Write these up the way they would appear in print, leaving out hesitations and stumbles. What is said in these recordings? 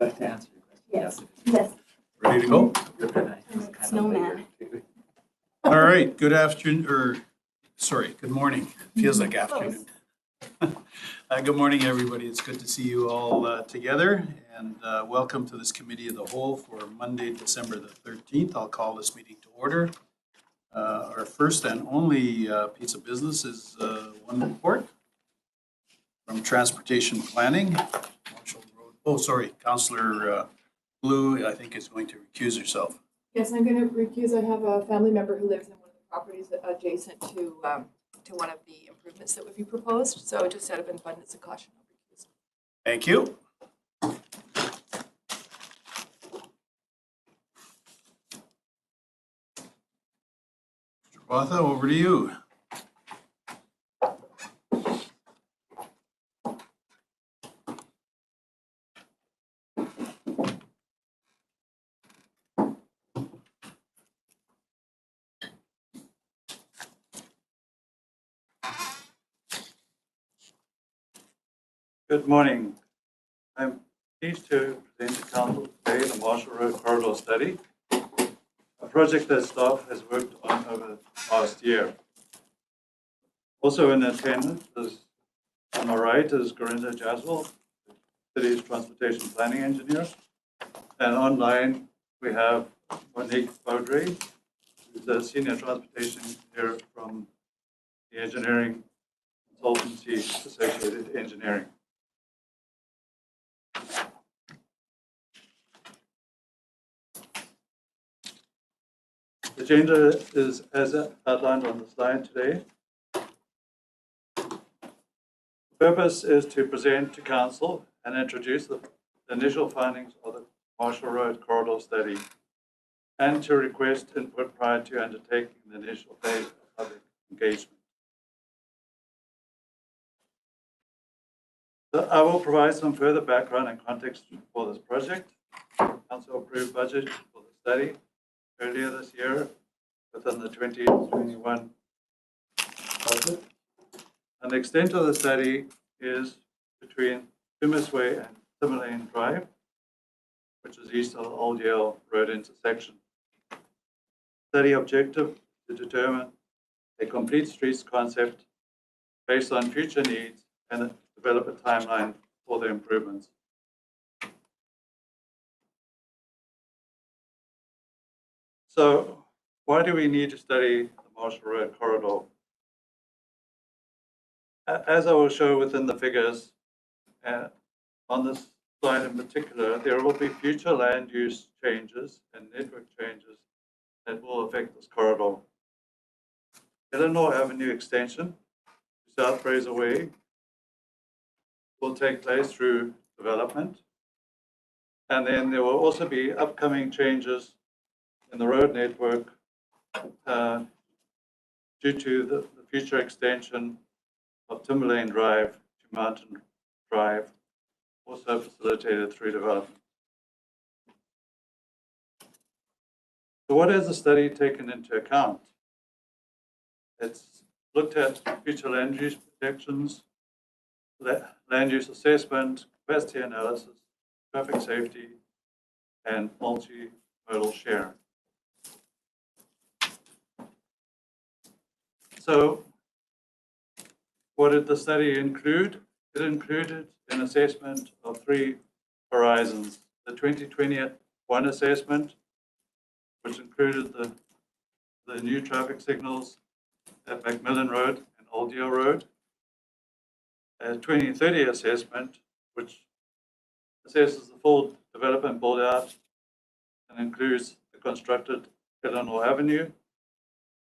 To answer your question. Yes. Yes. Ready to go? Snowman. All right, good afternoon, good morning. Feels like afternoon. Good morning, everybody. It's good to see you all together, and welcome to this committee of the whole for Monday, December the 13th. I'll call this meeting to order. Our first and only piece of business is one report from Transportation Planning. Marshall Road. Oh, sorry, Councillor Blue, I think, is going to recuse herself. Yes, I'm going to recuse. I have a family member who lives in one of the properties adjacent to one of the improvements that would be proposed. So just out of an abundance of caution, I'll recuse. Thank you. Mr. Botha, over to you. Good morning. I'm pleased to present to Council today the Marshall Road Corridor Study, a project that staff has worked on over the past year. Also in attendance is, on my right, is Gorinda Jaswal, the city's transportation planning engineer. And online we have Monique Baudry, who's a senior transportation engineer from the engineering consultancy Associated Engineering. The agenda is as outlined on the slide today. The purpose is to present to Council and introduce the initial findings of the Marshall Road Corridor Study and to request input prior to undertaking the initial phase of public engagement. So I will provide some further background and context for this project. Council approved budget for the study earlier this year within the 2021 budget. And the extent of the study is between Tumas Way and Timberlane Drive, which is east of the Old Yale Road intersection. Study objective to determine a complete streets concept based on future needs and develop a timeline for the improvements. So why do we need to study the Marshall Road Corridor? As I will show within the figures, on this slide in particular, there will be future land use changes and network changes that will affect this corridor. Eleanor Avenue extension to South Fraser Way will take place through development. And then there will also be upcoming changes in the road network due to the future extension of Timberlane Drive to Mountain Drive, also facilitated through development. So what has the study taken into account? It's looked at future land use projections, land use assessment, capacity analysis, traffic safety, and multimodal sharing. So what did the study include? It included an assessment of three horizons. The 2021 assessment, which included the new traffic signals at Macmillan Road and Old Yale Road. A 2030 assessment, which assesses the full development build out and includes the constructed Eleanor Avenue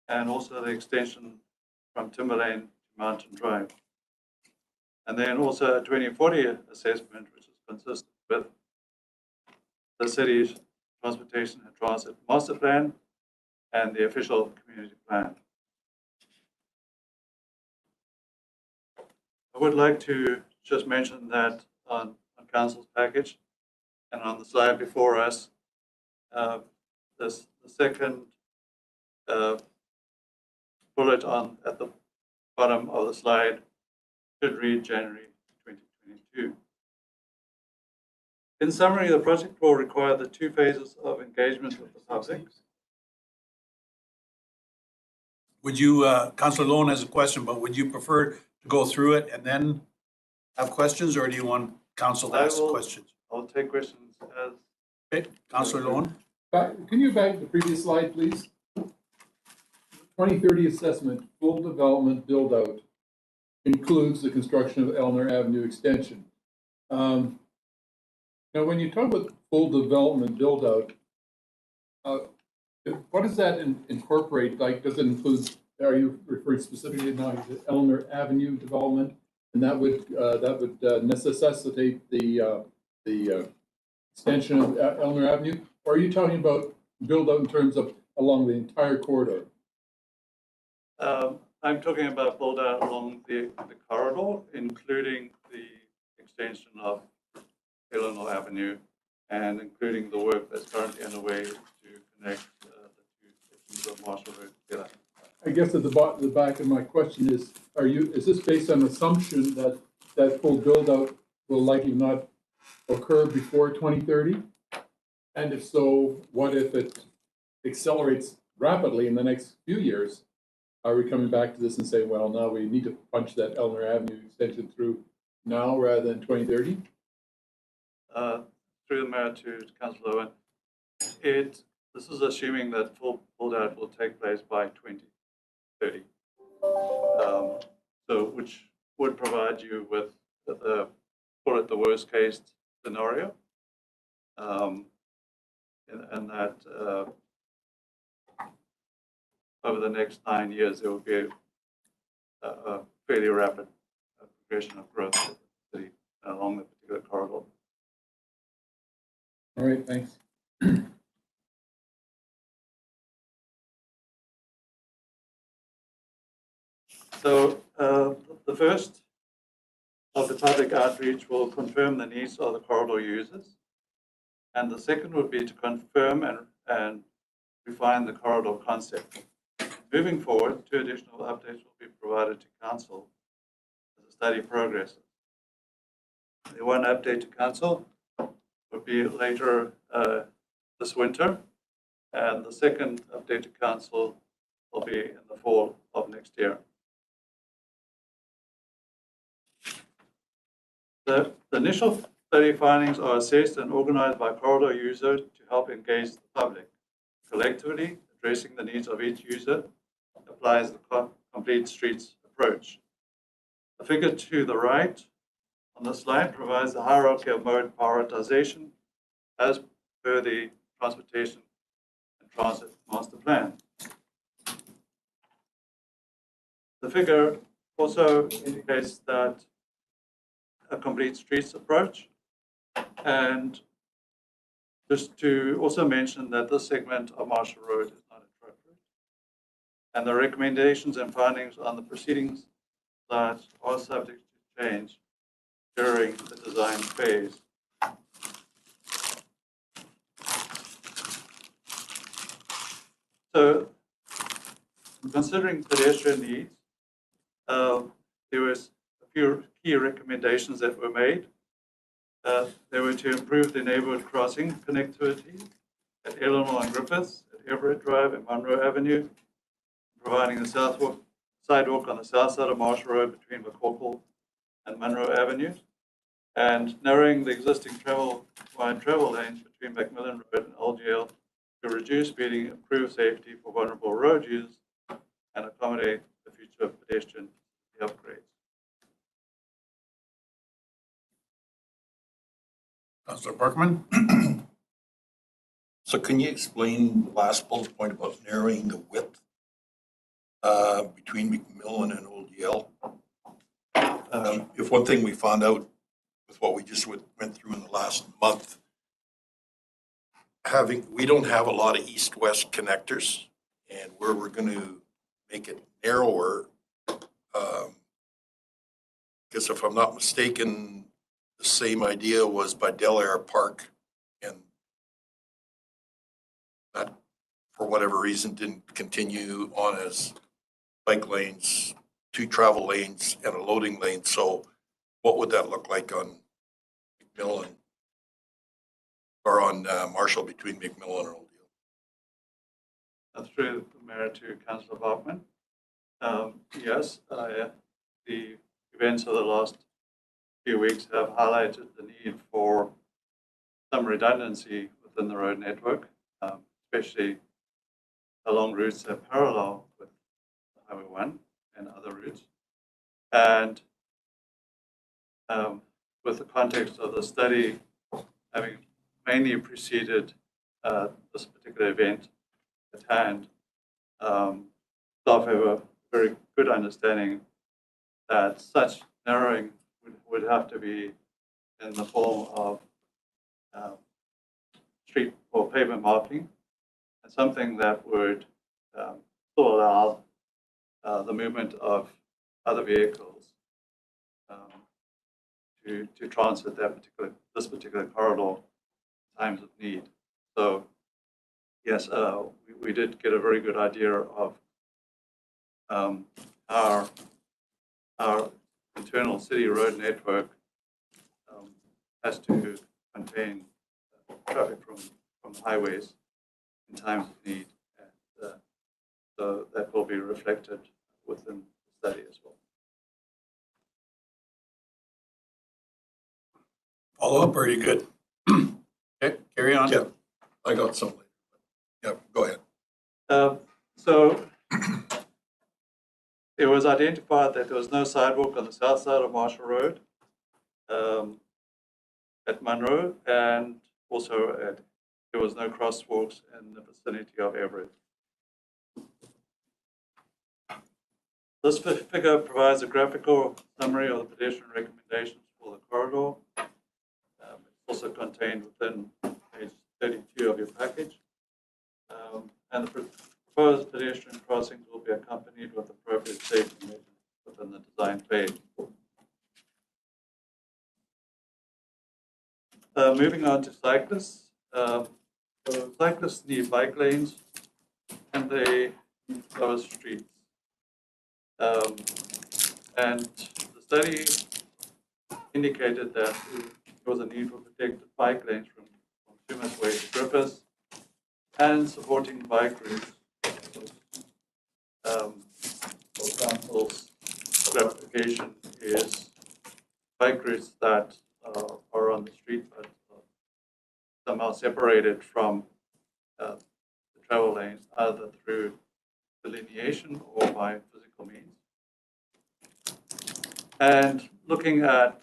and also the extension from Timberlane to Mountain Drive. And then also a 2040 assessment, which is consistent with the city's transportation and transit master plan and the official community plan. I would like to just mention that on Council's package and on the slide before us, the second bullet at the bottom of the slide should read January 2022. In summary, the project will require the 2 phases of engagement with the public. Would you, Councillor Lowen has a question, but would you prefer to go through it and then have questions, or do you want council to ask questions? I'll take questions as. Okay, Councillor Lowen? Can you back the previous slide, please? 2030 assessment, full development build-out includes the construction of Eleanor Avenue extension. Now, when you talk about full development build-out, what does that incorporate? Like, does it include, are you referring specifically now to Eleanor Avenue development? And that would necessitate the extension of Eleanor Avenue? Or are you talking about build-out in terms of along the entire corridor? I'm talking about build out along the corridor, including the extension of Eleanor Avenue and including the work that's currently underway to connect the 2 sections of Marshall Road together. I guess at the back of my question is this based on assumption that full build-out will likely not occur before 2030? And if so, what if it accelerates rapidly in the next few years? Are we coming back to this and saying, well, now we need to punch that Eleanor Avenue extension through now rather than 2030? Through the mayor to Councillor Owen, this is assuming that full build out will take place by 2030. So which would provide you with call it the worst case scenario. And that over the next 9 years, there will be a fairly rapid progression of growth of the city along the particular corridor. All right, thanks. So the first of the public outreach will confirm the needs of the corridor users. And the second would be to confirm and refine the corridor concept. Moving forward, 2 additional updates will be provided to council as the study progresses. The one update to council would be later this winter, and the second update to council will be in the fall of next year. The initial study findings are assessed and organized by corridor user to help engage the public. Collectively, addressing the needs of each user applies the complete streets approach. The figure to the right on the slide provides the hierarchy of mode prioritization as per the Transportation and Transit Master Plan. The figure also indicates that a complete streets approach, and just to also mention that this segment of Marshall Road is not a truck route, and the recommendations and findings on the proceedings that are subject to change during the design phase. So, considering pedestrian needs, there was a few key recommendations that were made. They were to improve the neighborhood crossing connectivity at Eleanor and Griffiths, at Everett Drive and Monroe Avenue, providing the sidewalk on the south side of Marshall Road between McCorkle and Monroe Avenues, and narrowing the existing wide travel lanes between Macmillan Road and LGL to reduce speeding, improve safety for vulnerable road users, and accommodate the future of pedestrian upgrades. Councillor Parkman? So can you explain the last bullet point about narrowing the width between McMillan and Old Yale? If one thing we found out with what we just went through in the last month, we don't have a lot of east-west connectors, and where we're going to make it narrower, because if I'm not mistaken, the same idea was by Del Air Park, and that, for whatever reason, didn't continue on as bike lanes, 2 travel lanes, and a loading lane. So what would that look like on McMillan? or on Marshall between McMillan and Old Deal? Through the mayor to Councillor Bachman. Yes, the events of the last few weeks have highlighted the need for some redundancy within the road network, especially along routes that parallel with Highway 1 and other routes. And with the context of the study having mainly preceded this particular event at hand, staff have a very good understanding that such narrowing would have to be in the form of street or pavement marking, and something that would still allow the movement of other vehicles to transit this particular corridor in times of need. So yes, we did get a very good idea of our internal city road network has to contain traffic from the highways in times of need, and so that will be reflected within the study as well. Follow up, or are you good? Okay, carry on. Yeah, I got some later. Yeah, go ahead. So it was identified that there was no sidewalk on the south side of Marshall Road at Munro, and also there was no crosswalks in the vicinity of Everett. This figure provides a graphical summary of the pedestrian recommendations for the corridor. It's also contained within page 32 of your package. And the proposed pedestrian crossings will be accompanied with appropriate safety measures within the design phase. Moving on to cyclists. So cyclists need bike lanes and they need closed streets. And the study indicated that there was a need for protected bike lanes from Sumas Way to Griffiths and supporting bike routes. For council's clarification is bike routes that are on the street but somehow separated from the travel lanes, either through delineation or by physical means. And looking at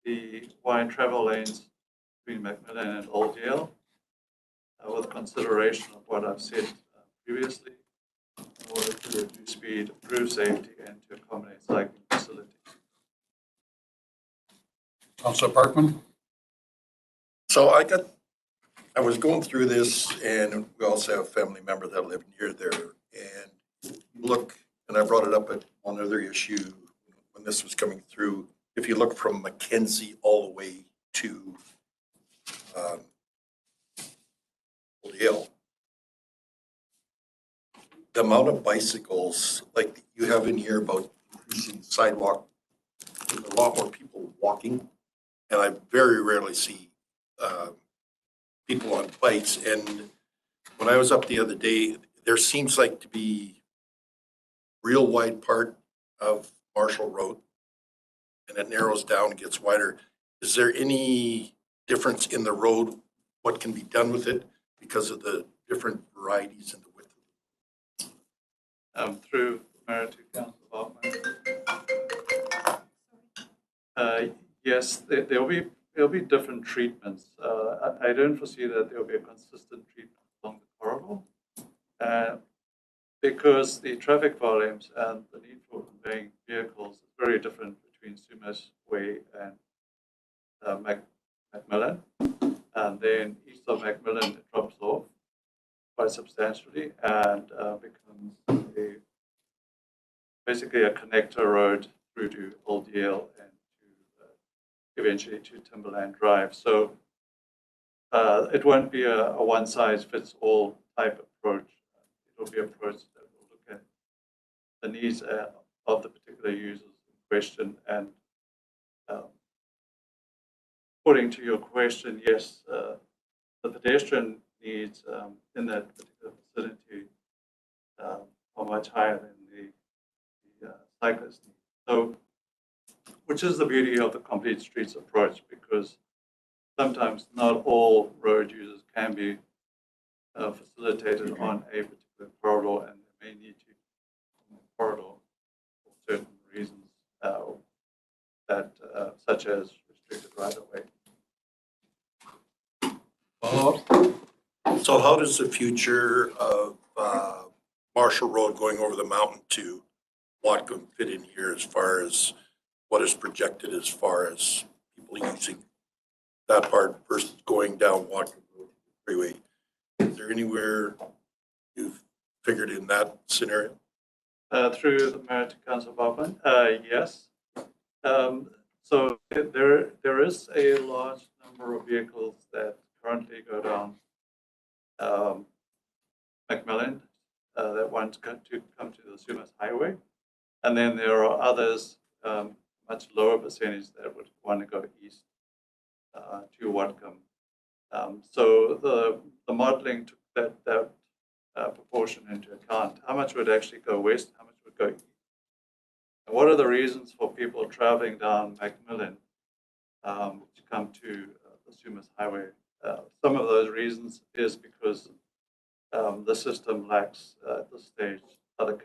the wide travel lanes between Macmillan and Old Yale, with consideration of what I've said previously, in order to reduce speed, improve safety, and to accommodate cycling facilities. Councillor Parkman? So I was going through this, and we also have a family member that live near there. And look, and I brought it up at one other issue when this was coming through. If you look from Mackenzie all the way to Old Hill, the amount of bicycles, like you have in here about increasing the sidewalk, there's a lot more people walking, and I very rarely see people on bikes. And when I was up the other day, there seems like to be real wide part of Marshall Road, and it narrows down and gets wider. Is there any difference in the road, what can be done with it because of the different varieties in the width? Through Mayor to Councillor Bachman. Yes, there'll be different treatments. I don't foresee that there'll be a consistent treatment along the corridor, because the traffic volumes and the need for conveying vehicles is very different between Sumas Way and Macmillan. And then east of Macmillan, it drops off quite substantially and becomes basically a connector road through to Old Yale and to eventually to Timberland Drive. So it won't be a one-size-fits-all type approach. It'll be an approach that will look at the needs of the particular users in question. And according to your question, yes, the pedestrian needs in that particular vicinity are much higher than the cyclist needs. So, which is the beauty of the complete streets approach, because sometimes not all road users can be facilitated on a particular corridor, and they may need to on a corridor for certain reasons, such as restricted right of way. Follow up? So how does the future of Marshall Road going over the mountain to Whatcom fit in here as far as what is projected as far as people using that part versus going down Whatcom Road freeway? Is there anywhere you've figured in that scenario? Through the Mayor to Council Bowman, yes. So there is a large number of vehicles that currently go down Macmillan that want to come to the Sumas Highway, and then there are others, much lower percentage, that would want to go east to Whatcom. So the modeling took that proportion into account. How much would actually go west? How much would go east? And what are the reasons for people traveling down Macmillan to come to the Sumas Highway? Some of those reasons is because the system lacks at this stage other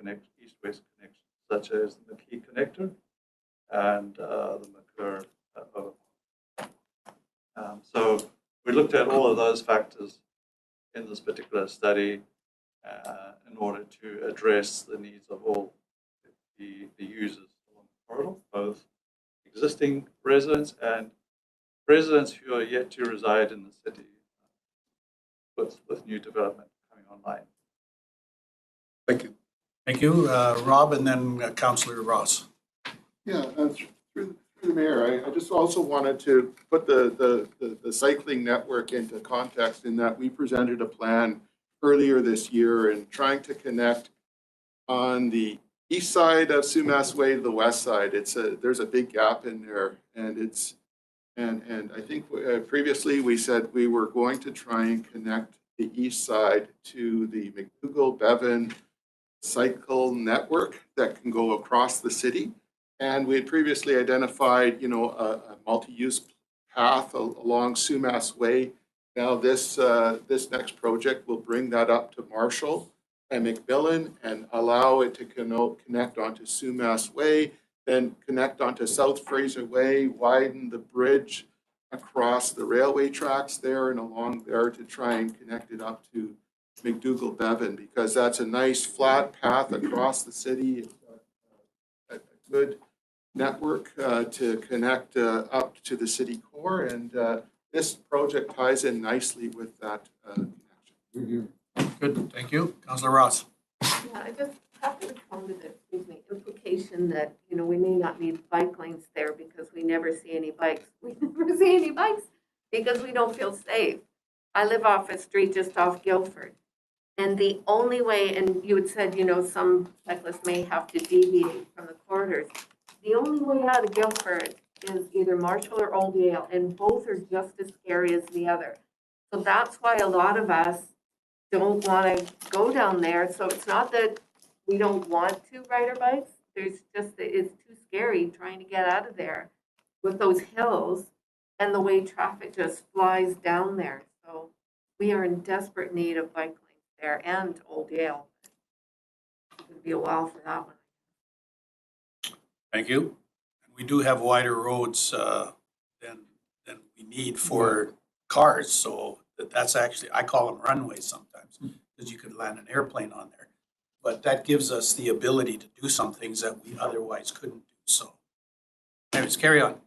east-west connections, such as the McKee connector and the McClure overpass. So we looked at all of those factors in this particular study in order to address the needs of all the users along the corridor, both existing residents and residents who are yet to reside in the city with new development coming online. Thank you. Thank you, Rob, and then Councillor Ross. Yeah, through the mayor, I just also wanted to put the cycling network into context in that we presented a plan earlier this year and trying to connect on the east side of Sumas Way to the west side. There's a big gap in there, and I think previously we said we were going to try and connect the east side to the McDougall-Bevan cycle network that can go across the city. And we had previously identified, a multi-use path along Sumas Way. Now this next project will bring that up to Marshall and McMillan and allow it to connect onto Sumas Way, then connect onto South Fraser Way, widen the bridge across the railway tracks there and along there to try and connect it up to McDougall-Bevan, because that's a nice flat path across the city. It's a good network to connect up to the city core, and this project ties in nicely with that connection. Good, thank you. Councillor Ross. Yeah, I just have to respond to the implication that, we may not need bike lanes there because we never see any bikes. We never see any bikes because we don't feel safe. I live off a street just off Guildford. And the only way, and you had said, some cyclists may have to deviate from the corridors. The only way out of Guildford is either Marshall or Old Yale, and both are just as scary as the other. So that's why a lot of us don't want to go down there. So it's not that we don't want to ride our bikes. There's just, it's too scary trying to get out of there with those hills and the way traffic just flies down there. So we are in desperate need of bike lanes there and Old Yale. It'll be a while for that one. Thank you. We do have wider roads than we need for cars, so that's actually, I call them runways sometimes, because you could land an airplane on there. But that gives us the ability to do some things that we otherwise couldn't do. So, anyways, carry on.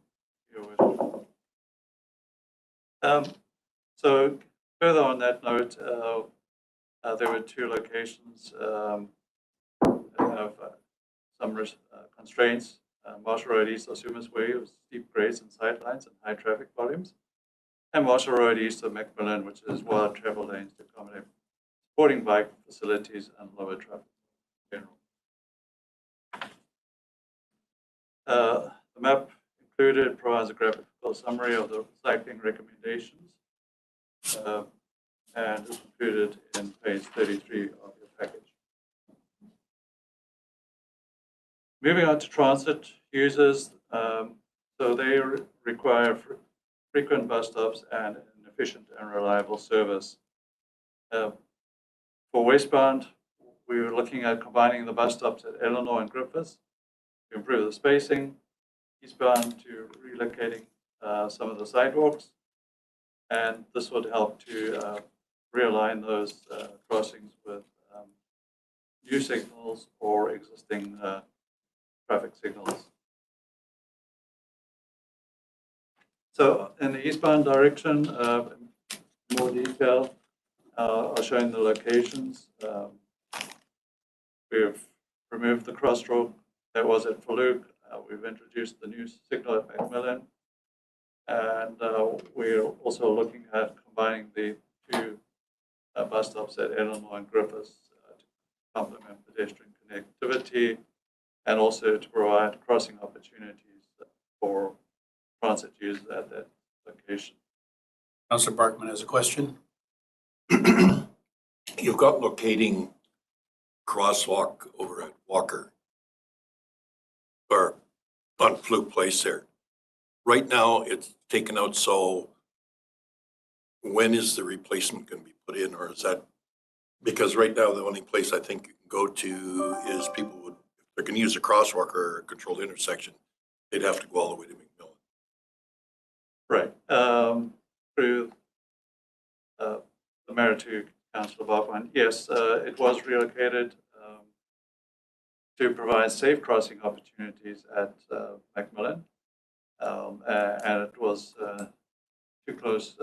So further on that note, there were two locations that have some constraints. Marshall Road East of Sumas Way with steep grades and sightlines and high traffic volumes, and Marshall Road East of Macmillan, which is wide travel lanes to accommodate sporting bike facilities and lower traffic in general. The map included provides a graphical summary of the cycling recommendations. and is included in page 33 of your package. Moving on to transit users, so they require frequent bus stops and an efficient and reliable service. For westbound, we were looking at combining the bus stops at Eleanor and Griffiths to improve the spacing. Eastbound to relocating some of the sidewalks, and this would help to realign those crossings with new signals or existing traffic signals. So in the eastbound direction, more detail, I'll show you the locations. We've removed the crosswalk that was at Faluk. We've introduced the new signal at Macmillan, and we're also looking at combining the two bus stops at Eleanor and Griffiths to complement pedestrian connectivity and also to provide crossing opportunities for transit users at that location. Councillor Barkman has a question. You've got locating crosswalk over at Walker or on Fluke Place there. Right now, it's taken out, so when is the replacement going to be put in, or is that, because right now the only place I think you can go to is people would, if they're going to use a crosswalk or a controlled intersection, they'd have to go all the way to McMillan. Right. Through the mayor to Councillor Barkman, yes, it was relocated to provide safe crossing opportunities at Macmillan, and it was too close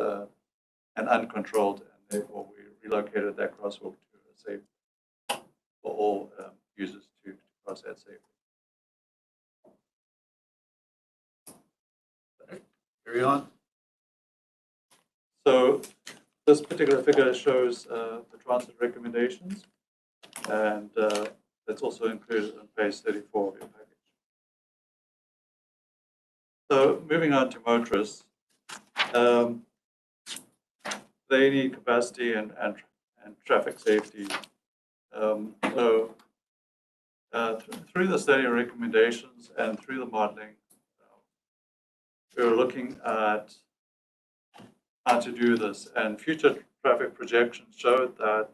and uncontrolled, and therefore we relocated that crosswalk to a safe for all users to cross that safely. Carry on. So this particular figure shows the transit recommendations, and it's also included on page 34 of your package. So moving on to motorists, they need capacity and traffic safety. Through the study recommendations and through the modeling, we were looking at how to do this, and future traffic projections showed that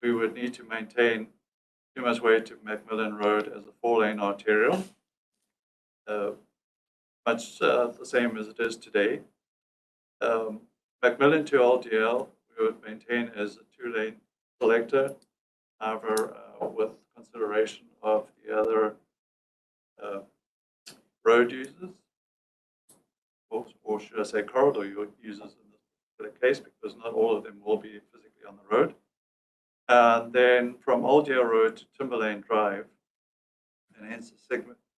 we would need to maintain Tumas Way to Macmillan Road as a 4-lane arterial, much the same as it is today. Macmillan to LDL, we would maintain as a 2-lane collector, however, with consideration of the other road users, or should I say corridor users in this particular case, because not all of them will be physically on the road. And then from Old Yale Road to Timberlane Drive, and hence the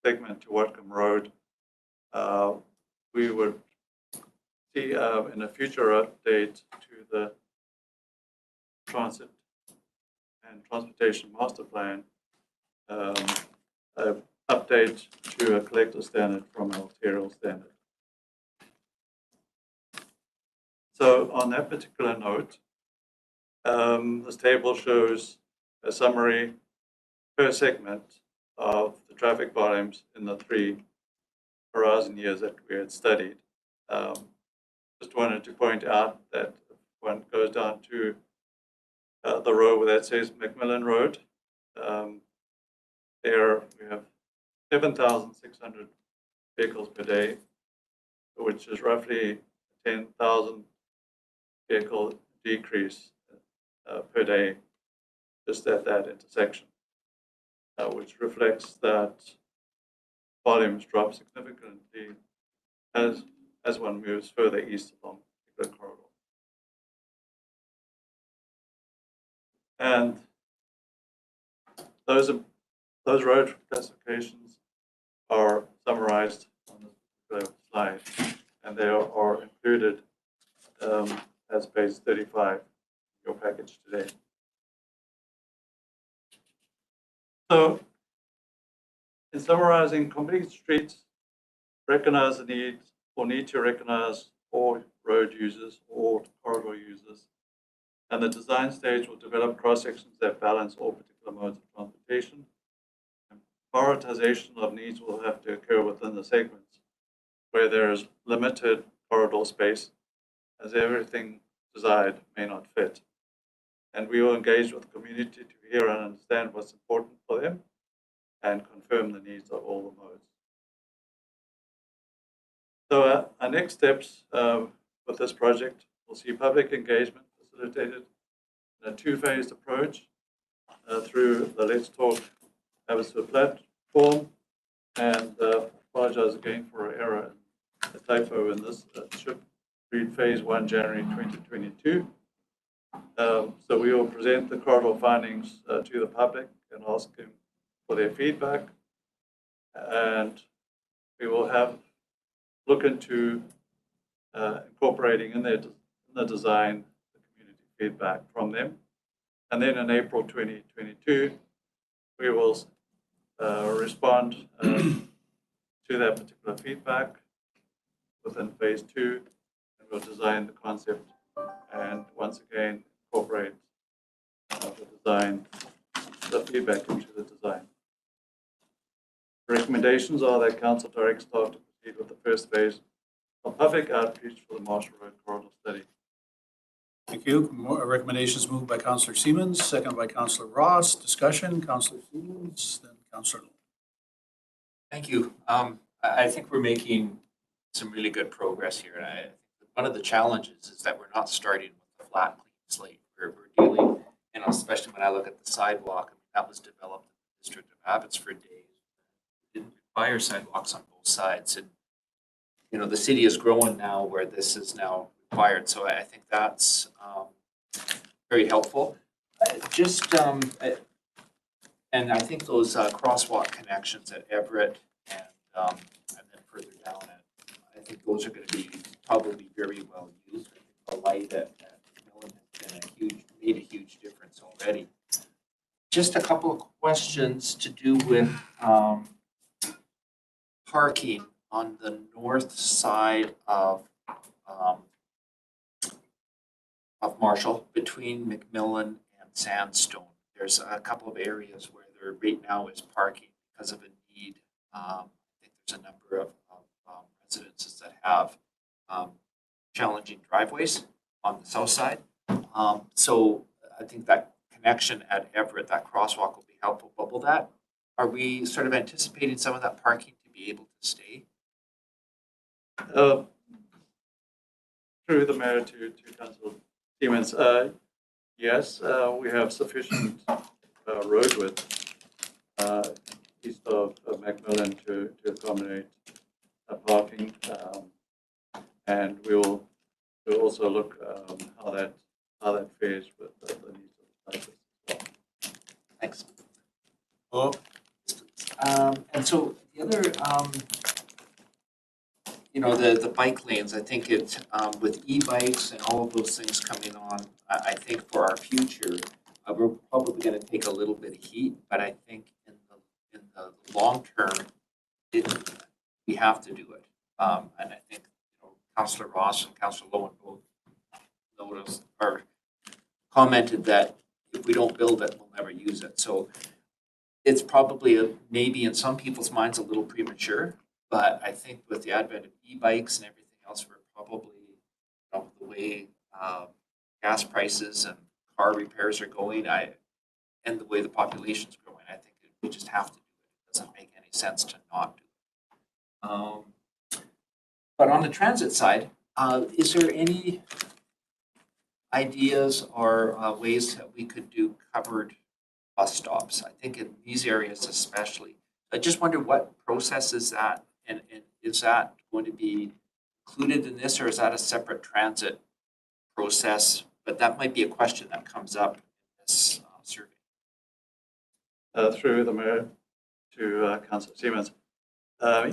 segment to Watcombe Road, we would see in a future update to the Transit and Transportation Master Plan, an update to a collector standard from an arterial standard. So on that particular note, this table shows a summary per segment of the traffic volumes in the 3 horizon years that we had studied. Just wanted to point out that if one goes down to the row where that says Macmillan Road, there we have 7,600 vehicles per day, which is roughly 10,000 vehicle decrease per day just at that intersection, which reflects that volumes drop significantly as one moves further east along the corridor. And those road classifications are summarized on this particular slide, and they are included as page 35 in your package today. So, in summarizing, complete streets recognize the need to recognize all road users, all corridor users, And the design stage will develop cross-sections that balance all particular modes of transportation. And prioritization of needs will have to occur within the segments where there is limited corridor space, as everything desired may not fit. And we will engage with the community to hear and understand what's important for them and confirm the needs of all the modes. So our next steps with this project will see public engagement facilitated in a two-phased approach through the Let's Talk Abbotsford platform. And apologize again for an error, a typo in this. It should read phase 1, January 2022. So we will present the corridor findings to the public and ask them for their feedback. And we will look into incorporating in the design the community feedback from them. And then in April 2022, we will respond to that particular feedback within phase 2, and we'll design the concept and once again incorporate the feedback into the design. Recommendations are that Council directs staff to proceed with the first phase of public outreach for the Marshall Road Corridor Study. Thank you. Recommendations moved by Councillor Siemens, second by Councillor Ross. Discussion, Councillor Siemens, then Councillor. Thank you. I think we're making some really good progress here. And I think one of the challenges is that we're not starting with a flat, clean slate. We're dealing, and especially when I look at the sidewalk, I mean, that was developed in the district of Abbotsford days. It didn't require sidewalks on both sides. And, you know, the city is growing now where this is now required. So I think that's very helpful. And I think those crosswalk connections at Everett and then further down I think those are going to be probably very well used. I think the light at Millen has made a huge difference already. Just a couple of questions to do with parking on the north side of Marshall between McMillan and Sandstone. There's a couple of areas where there right now is parking because of a need. I think there's a number of residences that have challenging driveways on the south side. So I think that connection at Everett, that crosswalk will be helpful. But are we sort of anticipating some of that parking to be able to stay? Through the mayor to Councillor Siemens, yes, we have sufficient road width east of Macmillan to accommodate parking, and we'll also look how that fares with the needs of the cyclists as well. Thanks. Oh, And so the other, you know, the bike lanes, I think it, with e-bikes and all of those things coming on, I think for our future, we're probably going to take a little bit of heat, but I think in the long term, we have to do it. And I think, you know, Councillor Ross and Councillor Lowen both noticed or commented that if we don't build it, we'll never use it. So it's probably maybe in some people's minds a little premature, but I think with the advent of e-bikes and everything else, we're probably, you know, the way gas prices and car repairs are going, and the way the population's growing, I think we just have to do it. It doesn't make any sense to not do it. But on the transit side, is there any ideas or ways that we could do covered bus stops? I think in these areas especially. I just wonder what process is that, and is that going to be included in this, or is that a separate transit process? But that might be a question that comes up in this survey. Through the mayor to Councillor Siemens.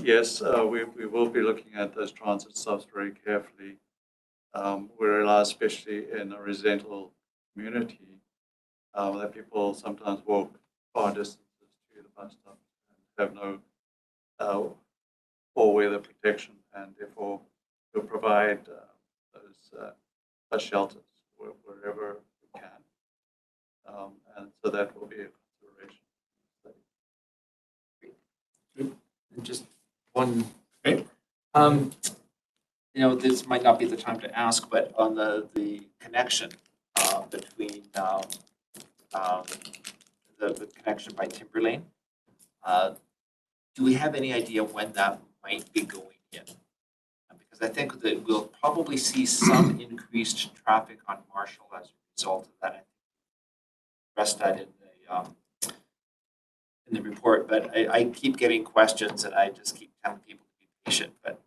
Yes, we will be looking at those transit stops very carefully. We realize, especially in a residential community, that people sometimes walk far distances to the bus stop and have no all-weather protection, and therefore we'll provide those bus shelters wherever And so that will be a consideration. And just one. Okay. This might not be the time to ask, but on the connection between the connection by Timber Lane, do we have any idea when that might be going in? Because I think that we'll probably see some increased traffic on Marshall as a result of that. I think addressed that in the report, but I keep getting questions and I just keep telling people to be patient. But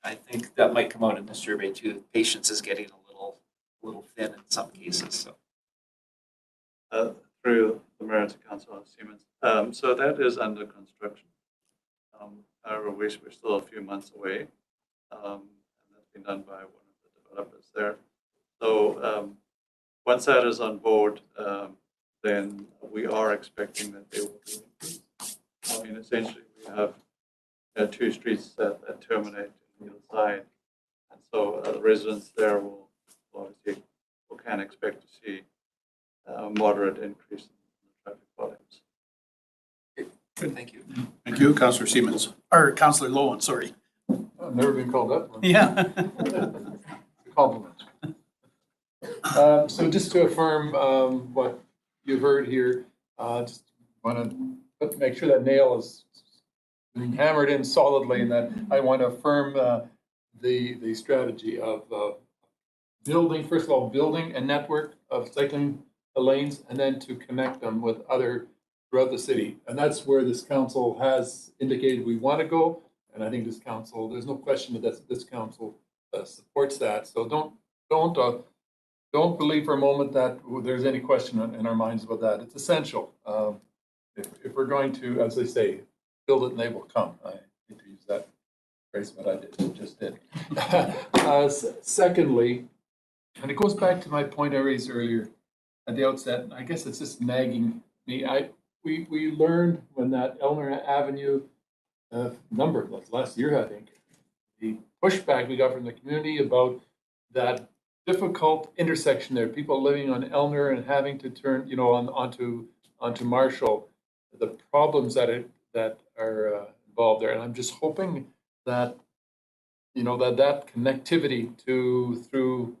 I think that might come out in the survey too. Patience is getting a little thin in some cases. So Through the mayor to Councillor Siemens. So that is under construction. However, we're still a few months away. And that's been done by one of the developers there. So once that is on board, then we are expecting that they will be increased. I mean, essentially, we have two streets that terminate on either side. And so the residents there will obviously can expect to see a moderate increase in the traffic volumes. good, thank you. Thank you, Councillor Siemens, or Councillor Lowen, sorry. I've never been called that one. Yeah. Compliment. So just to affirm what you've heard here, just want to make sure that nail is being hammered in solidly, and that I want to affirm the strategy of building, first of all, building a network of cycling lanes, and then to connect them with other throughout the city. And that's where this council has indicated we want to go. And I think this council, there's no question that this council supports that. So don't believe for a moment that there's any question in our minds about that. It's essential. If we're going to, as they say, build it and they will come. I hate to use that phrase, but I just did. Secondly, and it goes back to my point I raised earlier at the outset. I guess it's just nagging me. We learned when that Eleanor Avenue last year, I think, the pushback we got from the community about that difficult intersection there, people living on Eleanor and having to turn, onto Marshall, the problems that are involved there. And I'm just hoping that, that connectivity through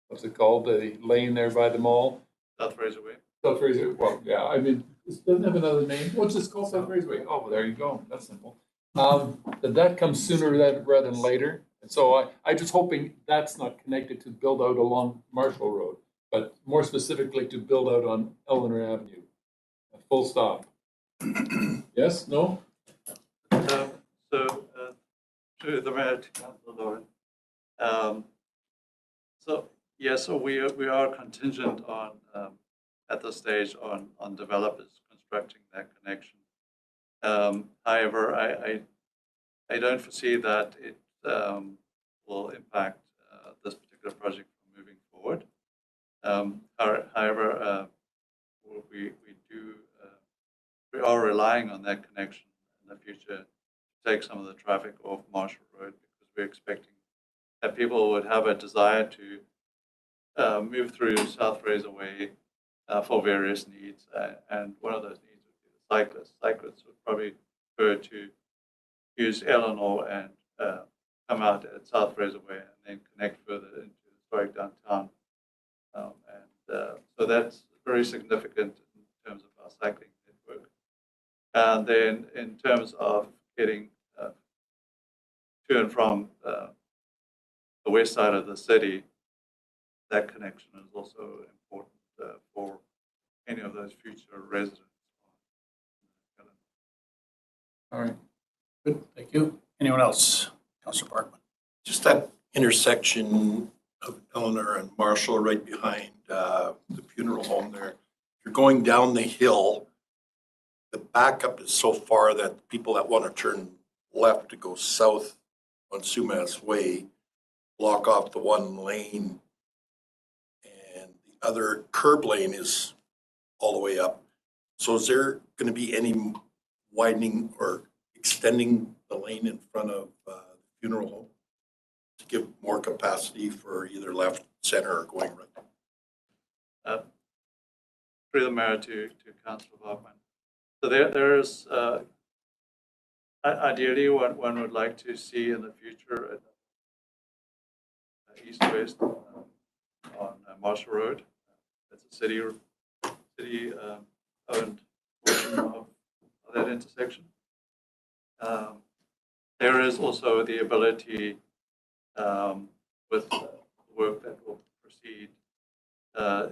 what's it called, the lane there by the mall? South Fraser Way. South Fraser, well, yeah, I mean, it doesn't have another name. What's this called? South Fraser Way. Oh, well, there you go. That's simple. That comes sooner rather than later. And so I'm just hoping that's not connected to build out along Marshall Road, but more specifically to build out on Eleanor Avenue. Full stop. Yes? No? To the mayor, to Councillor Lowen. So we are contingent on at this stage on developers constructing that connection. However, I don't foresee that it will impact this particular project from moving forward. However, we are relying on that connection in the future to take some of the traffic off Marshall Road, because we're expecting that people would have a desire to move through South Fraser Way for various needs, and one of those needs would be the cyclists. Cyclists would probably prefer to use Eleanor and come out at South Fraser Way and then connect further into historic downtown. So that's very significant in terms of our cycling network. And then in terms of getting to and from the west side of the city, that connection is also important for any of those future residents. All right. Good. Thank you. Anyone else? Councillor Parkman. Just that intersection of Eleanor and Marshall right behind the funeral home there. If you're going down the hill, the backup is so far that people that want to turn left to go south on Sumas Way block off the one lane, and the other curb lane is all the way up. So is there going to be any widening or extending the lane in front of the funeral home to give more capacity for either left, center, or going right? through the mayor to Councillor Bachmann. So there is, ideally, one would like to see in the future east-west on Marshall Road. That's a city owned portion of that intersection. There is also the ability with work that will proceed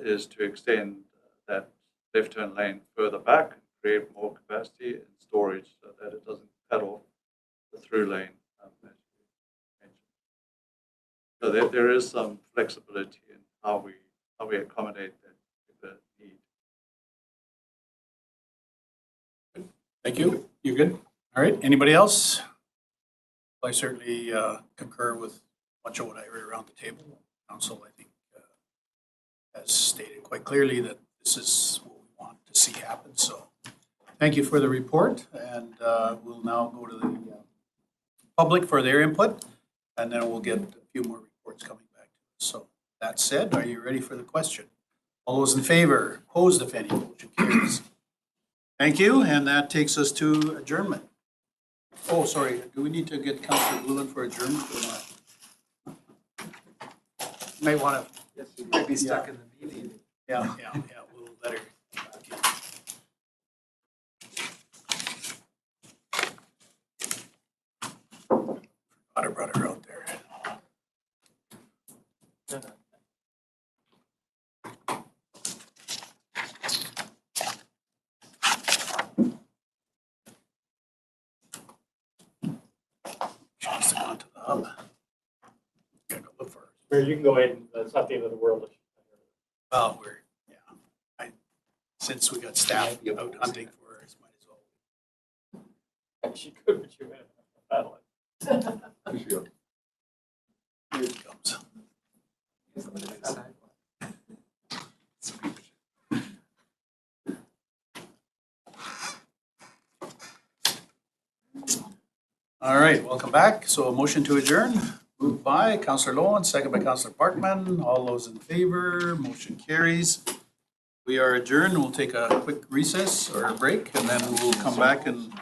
is to extend that left turn lane further back, create more capacity and storage so that it doesn't cut off the through lane. As you mentioned. So there is some flexibility in how we accommodate that need. Thank you. You good? All right. Anybody else? I certainly concur with much of what I heard around the table. Council, I think, has stated quite clearly that this is what we want to see happen. So thank you for the report. And we'll now go to the public for their input. And then we'll get a few more reports coming back to us. So that said, are you ready for the question? All those in favor, opposed if any, motion carries. Thank you. And that takes us to adjournment. Oh, sorry. Do we need to get Councillor Blulen for adjournment or not? May want to. Yes, you might be stuck in the meeting. Yeah. We'll let her. I brought her out there. She needs to go onto the hub. Gotta go look for her. Where you can go in, it's not the end of the world. Well, since we got staff out hunting for her, might as well. She could, but you had a battle. Here it comes. All right, welcome back. So a motion to adjourn, moved by Councillor Lowen, second by Councillor Parkman. All those in favor, motion carries. We are adjourned. We'll take a quick recess or a break, and then we'll come back and